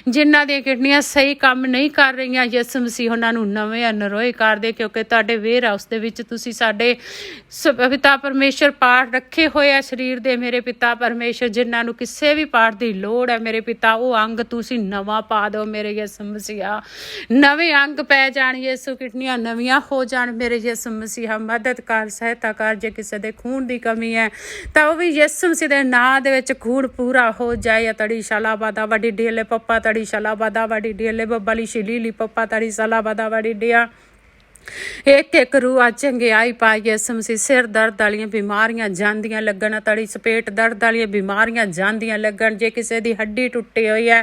ਜਿਨ੍ਹਾਂ ਦੀਆਂ ਕਿਡਨੀਆਂ ਸਹੀ ਕੰਮ ਨਹੀਂ ਕਰ ਰਹੀਆਂ ਯਿਸੂ ਮਸੀਹ ਉਹਨਾਂ ਨੂੰ ਨਵੇਂ ਨਰੋਏ ਕਰ ਦੇ, ਕਿਉਂਕਿ ਤੁਹਾਡੇ ਵੇਅਰ ਹਾਊਸ ਦੇ ਵਿੱਚ ਤੁਸੀਂ ਸਾਡੇ ਪਿਤਾ ਪਰਮੇਸ਼ਰ ਪਾਰਟ ਰੱਖੇ ਹੋਏ ਆ ਸਰੀਰ ਦੇ ਮੇਰੇ ਪਿਤਾ ਪਰਮੇਸ਼ਰ। ਜਿਨ੍ਹਾਂ ਨੂੰ ਕਿਸੇ ਵੀ ਪਾਰਟ ਦੀ ਲੋੜ ਹੈ ਮੇਰੇ ਪਿਤਾ ਉਹ ਅੰਗ ਤੁਸੀਂ ਨਵਾਂ ਪਾ ਦਿਓ ਮੇਰੇ ਯਿਸੂ ਮਸੀਹ। ਨਵੇਂ ਅੰਗ ਪੈ ਜਾਣ ਯਿਸੂ, ਕਿਡਨੀਆਂ ਨਵੀਆਂ ਹੋ ਜਾਣ ਮੇਰੇ ਯਿਸੂ ਮਸੀਹ। ਮਦਦ ਕਰ, ਸਹਾਇਤਾ ਕਰ। ਜੇ ਕਿਸੇ ਦੇ ਖੂਨ ਦੀ ਕਮੀ ਹੈ ਤਾਂ ਉਹ ਵੀ ਯਿਸੂ ਮਸੀਹ ਦੇ ਨਾਂ ਦੇ ਵਿੱਚ ਖੂਨ ਪੂਰਾ ਹੋ ਜਾਏ। ਤੜੀ ਸ਼ਾਲਾਬਾਦਾ ਵੱਡੀ ਡੀਲੇ ਪੱਪਾ ਤੜੀ ਸ਼ਾਲਾਬਾਦਾ ਵੱਡੀ ਡੀਲੇ ਬੱਬਲੀ ਸ਼ਿਲੀਲੀ ਪੱਪਾ ਤੜੀ ਸ਼ਾਲਾਬਾਦਾ ਵੱਡੀ ਡੀਆ ਇੱਕ ਇੱਕ ਰੂਹ ਚੰਗਿਆਈ ਪਾਈ ਯਿਸੂ ਮਸੀਹ। ਸਿਰ ਦਰਦ ਵਾਲੀਆਂ ਬਿਮਾਰੀਆਂ ਜਾਂਦੀਆਂ ਲੱਗਣ। ਤੜੀ ਸਪੇਟ ਦਰਦ ਵਾਲੀਆਂ ਬਿਮਾਰੀਆਂ ਜਾਂਦੀਆਂ ਲੱਗਣ। ਜੇ ਕਿਸੇ ਦੀ ਹੱਡੀ ਟੁੱਟੀ ਹੋਈ ਹੈ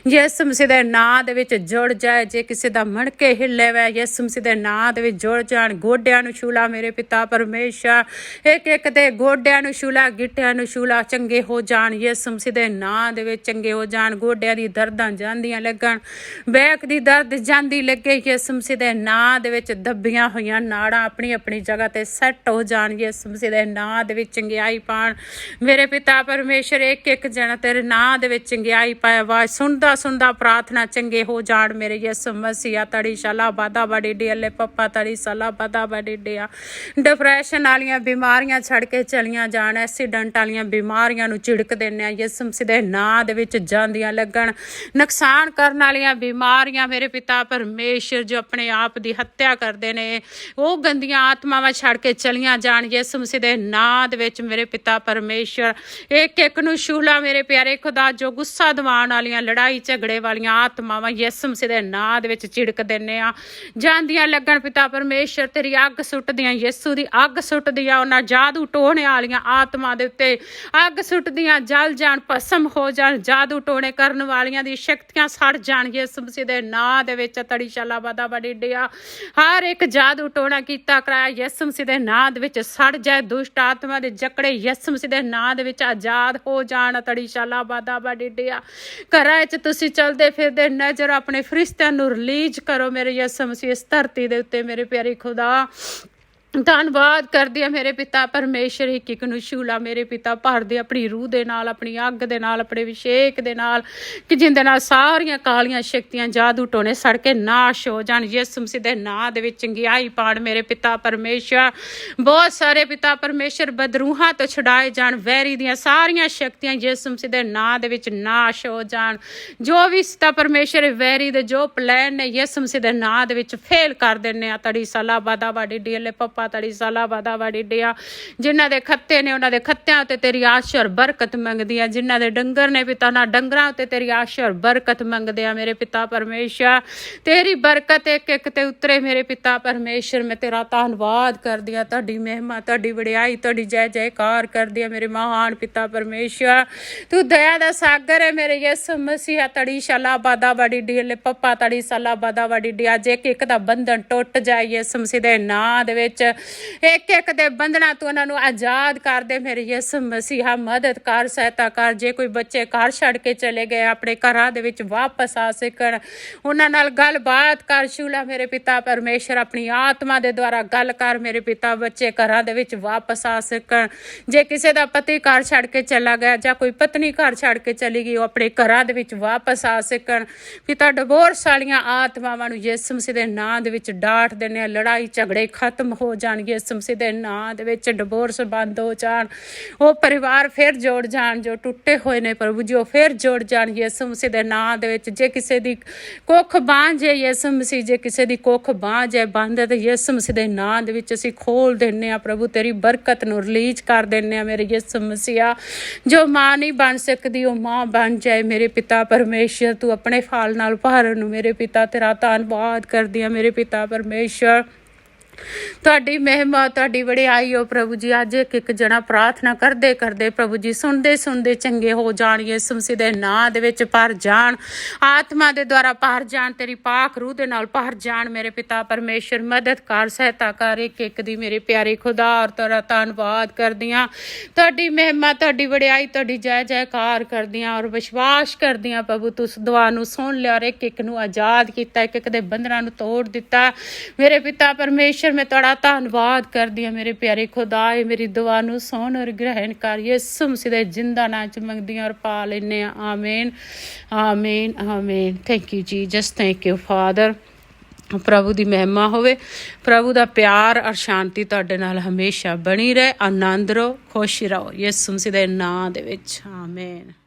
ਯਿਸੂ ਮਸੀਹ ਦੇ ਨਾਂ ਦੇ ਵਿੱਚ ਜੁੜ ਜਾਏ। ਜੇ ਕਿਸੇ ਦਾ ਮਣਕੇ ਹਿੱਲੇ ਵੇ ਯਿਸੂ ਮਸੀਹ ਦੇ ਨਾਂ ਦੇ ਵਿੱਚ ਜੁੜ ਜਾਣ। ਗੋਡਿਆਂ ਨੂੰ ਛੂਲਾ ਮੇਰੇ ਪਿਤਾ ਪਰਮੇਸ਼ਰ। ਇੱਕ ਇੱਕ ਦੇ ਗੋਡਿਆਂ ਨੂੰ ਛੂਲਾ, ਗਿੱਟਿਆਂ ਨੂੰ ਛੂਲਾ, ਚੰਗੇ ਹੋ ਜਾਣ ਯਿਸੂ ਮਸੀਹ ਦੇ ਨਾਂ ਦੇ ਵਿੱਚ ਚੰਗੇ ਹੋ ਜਾਣ। ਗੋਡਿਆਂ ਦੀ ਦਰਦਾਂ ਜਾਂਦੀਆਂ ਲੱਗਣ, ਬੈਕ ਦੀ ਦਰਦ ਜਾਂਦੀ ਲੱਗੇ ਯਿਸੂ ਮਸੀਹ ਦੇ ਨਾਂ ਦੇ ਵਿੱਚ। ਦੱਬੀਆਂ ਹੋਈਆਂ ਨਾੜਾਂ ਆਪਣੀ ਆਪਣੀ ਜਗ੍ਹਾ ਤੇ ਸੈੱਟ ਹੋ ਜਾਣ ਯਿਸੂ ਮਸੀਹ ਦੇ ਨਾਂ ਦੇ ਵਿੱਚ। ਚੰਗਿਆਈ ਪਾਣ ਮੇਰੇ ਪਿਤਾ ਪਰਮੇਸ਼ਰ। ਇੱਕ ਇੱਕ ਜਣਾ ਤੇਰੇ ਨਾਂ ਦੇ ਵਿੱਚ ਚੰਗਿਆਈ ਪਾਏ। ਆਵਾਜ਼ ਸੁਣਦਾ ਸੁਣਦਾ ਪ੍ਰਾਰਥਨਾ ਚੰਗੇ ਹੋ ਜਾਣ ਮੇਰੇ ਯਿਸੂ ਮਸੀਹ। ਤੜੀ ਸ਼ਾਲਾ ਬਾਦਾ ਬੜੀ ਡੀਲੇ ਪੱਪਾ ਤੜੀ ਸ਼ਾਲਾ ਬਾਦਾ ਬੜੀ ਡੀਆ। ਡਿਪਰੈਸ਼ਨ ਵਾਲੀਆਂ ਬਿਮਾਰੀਆਂ ਛੱਡ ਕੇ ਚਲੀਆਂ ਜਾਣ। ਐਕਸੀਡੈਂਟ ਵਾਲੀਆਂ ਬਿਮਾਰੀਆਂ ਨੂੰ ਝਿੜਕ ਦਿੰਦੇ ਆ ਯਿਸੂ ਮਸੀਹ ਦੇ ਨਾਂ ਦੇ ਵਿੱਚ ਜਾਂਦੀਆਂ ਲੱਗਣ। ਨੁਕਸਾਨ ਕਰਨ ਵਾਲੀਆਂ ਬਿਮਾਰੀਆਂ ਮੇਰੇ ਪਿਤਾ ਪਰਮੇਸ਼ਰ ਜੋ ਆਪਣੇ ਆਪ ਦੀ ਹੱਤਿਆ ਕਰਦੇ ਨੇ ਉਹ ਗੰਦੀਆਂ ਆਤਮਾਵਾਂ ਛੱਡ ਕੇ ਚਲੀਆਂ ਜਾਣ ਯਿਸੂ ਮਸੀਹ ਦੇ ਨਾਂ ਦੇ ਵਿੱਚ ਮੇਰੇ ਪਿਤਾ ਪਰਮੇਸ਼ਰ। ਇੱਕ ਇੱਕ ਨੂੰ ਛੂਲਾ ਮੇਰੇ ਪਿਆਰੇ ਖੁਦਾ। ਜੋ ਗੁੱਸਾ ਦਿਵਾਉਣ ਵਾਲੀਆਂ, ਲੜਾਈ ਝਗੜੇ ਵਾਲੀਆਂ ਆਤਮਾਵਾਂ ਯਿਸੂ ਮਸੀਹ ਦੇ ਨਾਂ ਦੇ ਵਿੱਚ ਝਿੜਕ ਦਿੰਦੇ ਆ, ਜਾਂਦੀਆਂ ਲੱਗਣ ਪਿਤਾ ਪਰਮੇਸ਼ਰ। ਤੇਰੀ ਅੱਗ ਸੁੱਟਦੀਆਂ ਯਿਸੂ ਦੀ ਅੱਗ ਸੁੱਟਦੀਆਂ। ਉਹਨਾਂ ਜਾਦੂ ਟੋਣੇ ਵਾਲੀਆਂ ਆਤਮਾ ਦੇ ਉੱਤੇ ਅੱਗ ਸੁੱਟਦੀਆਂ, ਜਲ ਜਾਣ, ਭਸਮ ਹੋ ਜਾਣ। ਜਾਦੂ ਟੋਣੇ ਕਰਨ ਵਾਲੀਆਂ ਦੀ ਸ਼ਕਤੀਆਂ ਸੜ ਜਾਣ ਯਿਸੂ ਮਸੀਹ ਦੇ ਨਾਂ ਦੇ ਵਿੱਚ। ਤੜੀ ਸ਼ਾਲਾ ਬਾਦਾ ਬੜੀ ਡੀਆ। ਹਰ ਇੱਕ ਜਾਦੂ ਟੋਣਾ ਕੀਤਾ ਕਰਾਇਆ ਯਿਸੂ ਮਸੀਹ ਦੇ ਨਾਂ ਦੇ ਵਿੱਚ ਸੜ ਜਾਏ। ਦੁਸ਼ਟ ਆਤਮਾ ਦੇ ਜਕੜੇ ਯਿਸੂ ਮਸੀਹ ਦੇ ਨਾਂ ਦੇ ਵਿੱਚ ਆਜ਼ਾਦ ਹੋ ਜਾਣ। ਤੜੀ ਸ਼ਾਲਾ ਬਾਦਾ ਬੜੀ ਡੀਆ। ਘਰਾਂ 'ਚ ਤੁਸੀਂ ਚਲਦੇ ਫਿਰਦੇ ਨਜ਼ਰ ਆਪਣੇ ਫਰਿਸ਼ਤਿਆਂ ਨੂੰ ਰਿਲੀਜ਼ ਕਰੋ ਮੇਰੇ ਯਿਸੂ ਮਸੀਹ ਇਸ ਧਰਤੀ ਦੇ ਉੱਤੇ ਮੇਰੇ ਪਿਆਰੇ ਖੁਦਾ। ਧੰਨਵਾਦ ਕਰਦੀ ਆ ਮੇਰੇ ਪਿਤਾ ਪਰਮੇਸ਼ਰ, ਇੱਕ ਇੱਕ ਨੂੰ ਛੂਲਾ ਮੇਰੇ ਪਿਤਾ ਭਰਦੇ ਆਪਣੀ ਰੂਹ ਦੇ ਨਾਲ, ਆਪਣੀ ਅੱਗ ਦੇ ਨਾਲ, ਆਪਣੇ ਅਭਿਸ਼ੇਕ ਦੇ ਨਾਲ, ਕਿ ਜਿੰਦੇ ਨਾਲ ਸਾਰੀਆਂ ਕਾਲੀਆਂ ਸ਼ਕਤੀਆਂ, ਜਾਦੂ ਟੋਣੇ ਸੜ ਕੇ ਨਾਸ਼ ਹੋ ਜਾਣ। ਯਿਸੂ ਮਸੀਹ ਦੇ ਨਾਂ ਦੇ ਵਿੱਚ ਚੰਗਿਆਈ ਪਾਣ ਮੇਰੇ ਪਿਤਾ ਪਰਮੇਸ਼ਰ। ਬਹੁਤ ਸਾਰੇ ਪਿਤਾ ਪਰਮੇਸ਼ਰ ਬਦਰੂਹਾਂ ਤੋਂ ਛੁਡਾਏ ਜਾਣ, ਵੈਰੀ ਦੀਆਂ ਸਾਰੀਆਂ ਸ਼ਕਤੀਆਂ ਯਿਸੂ ਮਸੀਹ ਦੇ ਨਾਂ ਦੇ ਵਿੱਚ ਨਾਸ਼ ਹੋ ਜਾਣ। ਜੋ ਵੀ ਪਿਤਾ ਪਰਮੇਸ਼ਰ ਵੈਰੀ ਦੇ ਜੋ ਪਲਾਨ ਨੇ ਯਿਸੂ ਮਸੀਹ ਦੇ ਨਾਂ ਦੇ ਵਿੱਚ ਫੇਲ ਕਰ ਦਿੰਦੇ ਆ। ਤੜੀ ਸਲਾ ਬਾਦਾ ਵਾਡੀ ਡੀਲੇ ਪੱਪਾ ਤੜੀ ਸਾਲਾ ਵਾਦਾ ਵਾਡੀ ਡਿਆ। ਜਿਨ੍ਹਾਂ ਦੇ ਖੱਤੇ ਨੇ ਉਹਨਾਂ ਦੇ ਖੱਤਿਆਂ ਉੱਤੇ ਤੇਰੀ ਆਸ਼ੀਰ ਬਰਕਤ ਮੰਗਦੀ ਆ। ਜਿਨ੍ਹਾਂ ਦੇ ਡੰਗਰ ਨੇ ਪਿਤਾ ਨਾ ਡੰਗਰਾਂ ਉੱਤੇ ਤੇਰੀ ਆਸ਼ੀਰ ਬਰਕਤ ਮੰਗਦੇ ਆ ਮੇਰੇ ਪਿਤਾ ਪਰਮੇਸ਼ਰ। ਤੇਰੀ ਬਰਕਤ ਇੱਕ ਇੱਕ ਤੇ ਉਤਰੇ ਮੇਰੇ ਪਿਤਾ ਪਰਮੇਸ਼ਰ। ਮੈਂ ਤੇਰਾ ਧੰਨਵਾਦ ਕਰਦੀ ਆ, ਤੁਹਾਡੀ ਮਹਿਮਾ, ਤੁਹਾਡੀ ਵਡਿਆਈ, ਤੁਹਾਡੀ ਜੈ ਜੈਕਾਰ ਕਰਦੀ ਆ ਮੇਰੇ ਮਹਾਨ ਪਿਤਾ ਪਰਮੇਸ਼ਰ। ਤੂੰ ਦਇਆ ਦਾ ਸਾਗਰ ਹੈ ਮੇਰੇ ਯਿਸੂ ਮਸੀਹ। ਤੜੀ ਸ਼ਾਲਾ ਬਾਦਾ ਵਾਡੀ ਡੀਲੇ ਪੱਪਾ ਤੜੀ ਸਾਲਾ ਬਾਦਾ ਵਾਡੀ ਡੀ। ਅੱਜ ਇੱਕ ਇੱਕ ਦਾ ਬੰਧਨ ਟੁੱਟ ਜਾਏ ਯਿਸੂ ਮਸੀਹ ਦੇ ਨਾਂ ਦੇ ਵਿੱਚ। ਇੱਕ ਇੱਕ ਦੇ ਬੰਧਨਾਂ ਤੋਂ ਉਹਨਾਂ ਨੂੰ ਆਜ਼ਾਦ ਕਰ ਦੇ ਮੇਰੇ ਯਿਸੂ ਮਸੀਹਾ। ਮਦਦ ਕਰ, ਸਹਾਇਤਾ ਕਰ। ਜੇ ਕੋਈ ਬੱਚੇ ਘਰ ਛੱਡ ਕੇ ਚਲੇ ਗਏ, ਆਪਣੇ ਘਰਾਂ ਦੇ ਵਿੱਚ ਵਾਪਸ ਆ ਸਕਣ, ਉਹਨਾਂ ਨਾਲ ਗੱਲਬਾਤ ਕਰ ਸ਼ੂਲਾ ਮੇਰੇ ਪਿਤਾ ਪਰਮੇਸ਼ਰ। ਆਪਣੀ ਆਤਮਾ ਦੇ ਦੁਆਰਾ ਗੱਲ ਕਰ ਮੇਰੇ ਪਿਤਾ, ਬੱਚੇ ਘਰਾਂ ਦੇ ਵਿੱਚ ਵਾਪਸ ਆ ਸਕਣ। ਜੇ ਕਿਸੇ ਦਾ ਪਤੀ ਘਰ ਛੱਡ ਕੇ ਚਲਾ ਗਿਆ ਜਾਂ ਕੋਈ ਪਤਨੀ ਘਰ ਛੱਡ ਕੇ ਚਲੀ ਗਈ, ਉਹ ਆਪਣੇ ਘਰਾਂ ਦੇ ਵਿੱਚ ਵਾਪਸ ਆ ਸਕਣ ਪਿਤਾ। ਡਿਵੋਰਸ ਵਾਲੀਆਂ ਆਤਮਾਵਾਂ ਨੂੰ ਯਿਸੂ ਮਸੀਹ ਦੇ ਨਾਂ ਦੇ ਵਿੱਚ ਡਾਟ ਦਿੰਦੇ ਆ। ਲੜਾਈ ਝਗੜੇ ਖਤਮ ਹੋ ਜਾਣਗੇ ਯਿਸੂ ਮਸੀਹ ਦੇ ਨਾਂ ਦੇ ਵਿੱਚ। ਡਿਵੋਰਸ ਬੰਦ ਹੋ ਜਾਣ, ਉਹ ਪਰਿਵਾਰ ਫਿਰ ਜੋੜ ਜਾਣ ਜੋ ਟੁੱਟੇ ਹੋਏ ਨੇ ਪ੍ਰਭੂ ਜੀ, ਉਹ ਫਿਰ ਜੋੜ ਜਾਣ ਯਿਸੂ ਮਸੀਹ ਦੇ ਨਾਂ ਦੇ ਵਿੱਚ। ਜੇ ਕਿਸੇ ਦੀ ਕੁੱਖ ਬਾਂਝ ਹੈ ਯਿਸੂ ਮਸੀਹ, ਜੇ ਕਿਸੇ ਦੀ ਕੁੱਖ ਬਾਂਝ ਹੈ ਬੰਦ ਹੈ, ਤੇ ਯਿਸੂ ਮਸੀਹ ਦੇ ਨਾਂ ਦੇ ਵਿੱਚ ਅਸੀਂ ਖੋਲ ਦਿੰਦੇ ਹਾਂ ਪ੍ਰਭੂ। ਤੇਰੀ ਬਰਕਤ ਨੂੰ ਰਿਲੀਜ਼ ਕਰ ਦਿੰਦੇ ਹਾਂ ਮੇਰੇ ਯਿਸੂ ਮਸੀਹਾ। ਜੋ ਮਾਂ ਨਹੀਂ ਬਣ ਸਕਦੀ ਉਹ ਮਾਂ ਬਣ ਜਾਏ ਮੇਰੇ ਪਿਤਾ ਪਰਮੇਸ਼ਰ। ਤੂੰ ਆਪਣੇ ਫਲ ਨਾਲ ਭਰ ਨੂੰ ਮੇਰੇ ਪਿਤਾ। ਤੇਰਾ ਧੰਨਵਾਦ ਕਰਦੀ ਹਾਂ ਮੇਰੇ ਪਿਤਾ ਪਰਮੇਸ਼ਰ। ਤੁਹਾਡੀ ਮਹਿਮਾ, ਤੁਹਾਡੀ ਵਡਿਆਈ ਹੋ ਪ੍ਰਭੂ ਜੀ। ਅੱਜ ਇੱਕ ਇੱਕ ਜਣਾ ਪ੍ਰਾਰਥਨਾ ਕਰਦੇ ਕਰਦੇ ਪ੍ਰਭੂ ਜੀ ਸੁਣਦੇ ਸੁਣਦੇ ਚੰਗੇ ਹੋ ਜਾਣ ਯਿਸੂ ਮਸੀਹ ਦੇ ਨਾਂ ਦੇ ਵਿੱਚ। ਭਰ ਜਾਣ ਆਤਮਾ ਦੇ ਦੁਆਰਾ, ਭਰ ਜਾਣ ਤੇਰੀ ਪਾਕ ਰੂਹ ਦੇ ਨਾਲ, ਭਰ ਜਾਣ ਮੇਰੇ ਪਿਤਾ ਪਰਮੇਸ਼ਰ। ਮਦਦ ਕਰ, ਸਹਾਇਤਾ ਕਰ ਇੱਕ ਇੱਕ ਦੀ ਮੇਰੇ ਪਿਆਰੇ ਖੁਦਾ। ਔਰ ਤੇਰਾ ਧੰਨਵਾਦ ਕਰਦੀਆਂ, ਤੁਹਾਡੀ ਮਹਿਮਾ, ਤੁਹਾਡੀ ਵਡਿਆਈ, ਤੁਹਾਡੀ ਜੈ ਜੈਕਾਰ ਕਰਦੀਆਂ ਔਰ ਵਿਸ਼ਵਾਸ ਕਰਦੀਆਂ ਪ੍ਰਭੂ। ਤੂੰ ਦੁਆ ਨੂੰ ਸੁਣ ਲਿਆ ਔਰ ਇੱਕ ਇੱਕ ਨੂੰ ਆਜ਼ਾਦ ਕੀਤਾ, ਇੱਕ ਇੱਕ ਦੇ ਬੰਧਨਾਂ ਨੂੰ ਤੋੜ ਦਿੱਤਾ ਮੇਰੇ ਪਿਤਾ ਪਰਮੇਸ਼ਰ। ਮੈਂ ਤੁਹਾਡਾ ਧੰਨਵਾਦ ਕਰਦੀ ਹਾਂ ਮੇਰੇ ਪਿਆਰੇ ਖੁਦਾ। ਮੇਰੀ ਦੁਆ ਨੂੰ ਸੁਣ ਔਰ ਗ੍ਰਹਿਣ ਕਰ ਯਿਸੂ ਮਸੀਹ ਦੇ ਜਿੰਦਾ ਨਾਂ ਚ ਮੰਗਦੀ ਹਾਂ ਔਰ ਪਾ ਲੈਂਦੇ ਹਾਂ। ਆਮੀਨ ਆਮੀਨ ਆਮੀਨ। Thank you Jesus, thank you father. ਪ੍ਰਭੂ ਦੀ ਮਹਿਮਾ ਹੋਵੇ, ਪ੍ਰਭੂ ਦਾ ਪਿਆਰ ਔਰ ਸ਼ਾਂਤੀ ਤੁਹਾਡੇ ਨਾਲ ਹਮੇਸ਼ਾ ਬਣੀ ਰਹੇ। ਆਨੰਦ ਰਹੋ, ਖੁਸ਼ ਰਹੋ ਯਿਸੂ ਮਸੀਹ ਦੇ ਨਾਂ ਦੇ ਵਿੱਚ। ਆਮੀਨ।